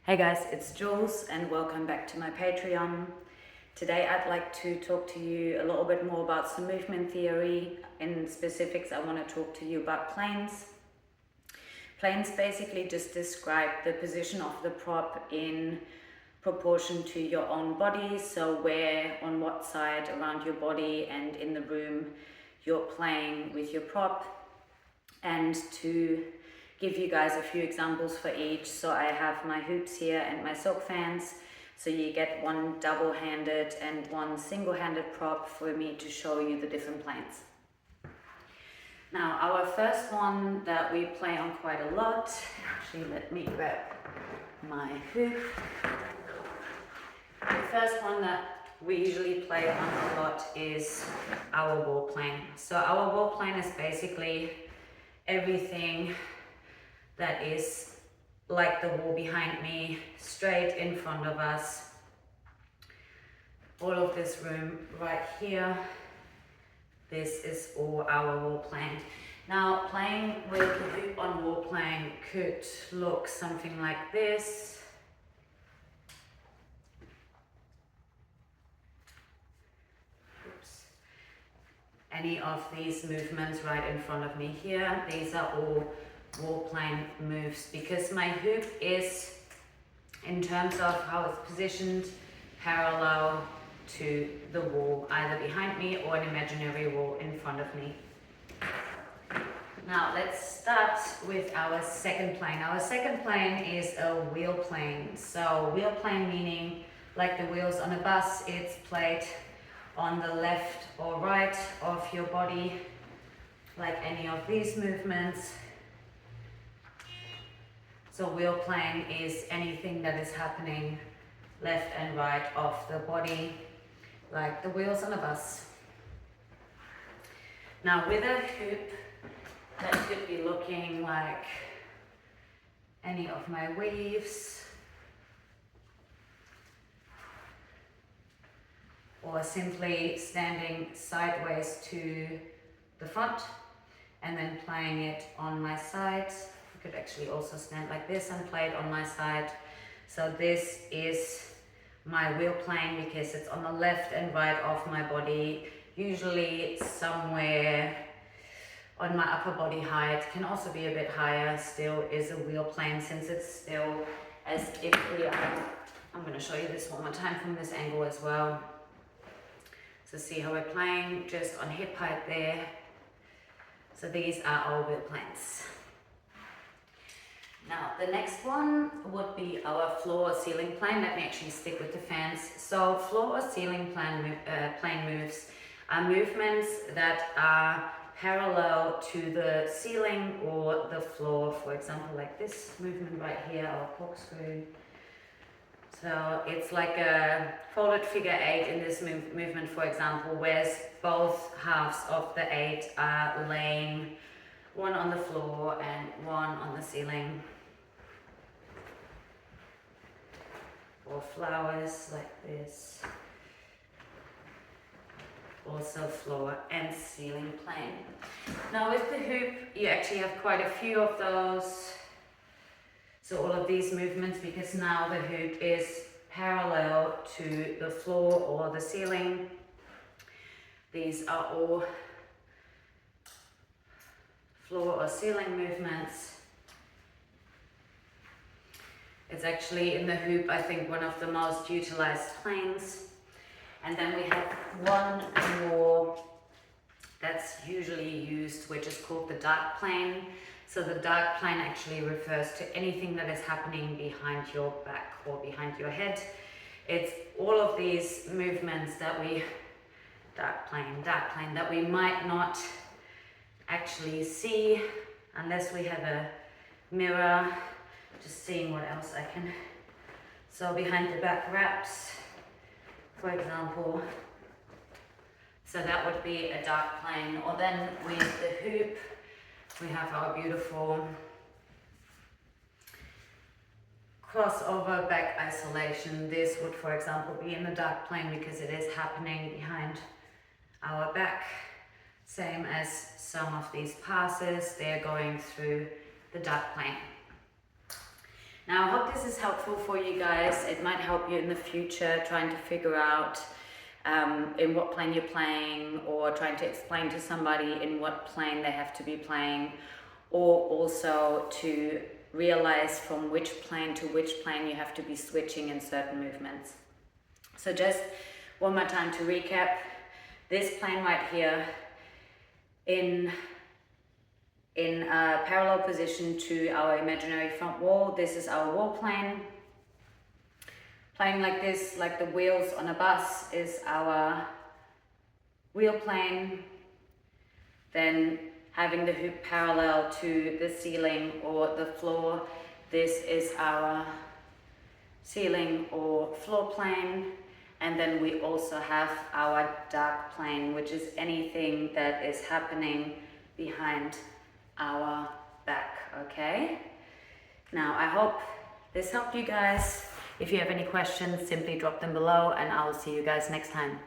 Hey guys, it's Jules and welcome back to my Patreon. Today I'd like to talk to you a little bit more about some movement theory. In specifics, I want to talk to you about planes. Planes basically just describe the position of the prop in proportion to your own body, so where, on what side around your body and in the room you're playing with your prop. And to give you guys a few examples for each, so I have my hoops here and my silk fans, so you get one double-handed and one single-handed prop for me to show you the different planes. Now, our first one that we play on quite a lot, actually let me grab my hoop. The first one that we usually play on a lot is our wall plane. So our wall plane is basically everything that is like the wall behind me, straight in front of us. All of this room right here, this is all our wall plane. Now, playing with the hoop on wall plane could look something like this. Oops. Any of these movements right in front of me here, these are all wall plane moves, because my hoop is, in terms of how it's positioned, parallel to the wall, either behind me or an imaginary wall in front of me. Now let's start with our second plane. Our second plane is a wheel plane. So wheel plane meaning like the wheels on a bus, it's played on the left or right of your body, like any of these movements. So wheel plane is anything that is happening left and right of the body, like the wheels on a bus. Now with a hoop, that could be looking like any of my weaves, or simply standing sideways to the front and then playing it on my sides. Could actually also stand like this and play it on my side. So this is my wheel plane because it's on the left and right of my body, usually somewhere on my upper body height, can also be a bit higher, still is a wheel plane, since it's still as if we are, I'm going to show you this one more time from this angle as well. So see how we're playing just on hip height there. So these are our wheel planes. Now, the next one would be our floor or ceiling plane. Let me actually stick with the fans. So floor or ceiling plane moves are movements that are parallel to the ceiling or the floor. For example, like this movement right here, our corkscrew. So it's like a folded figure 8 in this movement, for example, whereas both halves of the 8 are laying, one on the floor and one on the ceiling. Or flowers like this. Also floor and ceiling plane. Now with the hoop, you actually have quite a few of those. So all of these movements, because now the hoop is parallel to the floor or the ceiling. These are all floor or ceiling movements. It's actually in the hoop, I think, one of the most utilized planes. And then we have one more that's usually used, which is called the dark plane. So the dark plane actually refers to anything that is happening behind your back or behind your head. It's all of these movements that we, dark plane, that we might not actually see unless we have a mirror. Just seeing what else I can. So behind the back wraps, for example. So that would be a dark plane. Or then with the hoop, we have our beautiful crossover back isolation. This would, for example, be in the dark plane because it is happening behind our back. Same as some of these passes, they're going through the dark plane. Now, I hope this is helpful for you guys. It might help you in the future trying to figure out in what plane you're playing, or trying to explain to somebody in what plane they have to be playing, or also to realize from which plane to which plane you have to be switching in certain movements. So just one more time to recap, this plane right here in a parallel position to our imaginary front wall, this is our wall plane. Playing like this, like the wheels on a bus, is our wheel plane. Then having the hoop parallel to the ceiling or the floor, this is our ceiling or floor plane. And then we also have our dark plane, which is anything that is happening behind our back, okay? Now, I hope this helped you guys. If you have any questions, simply drop them below and I'll see you guys next time.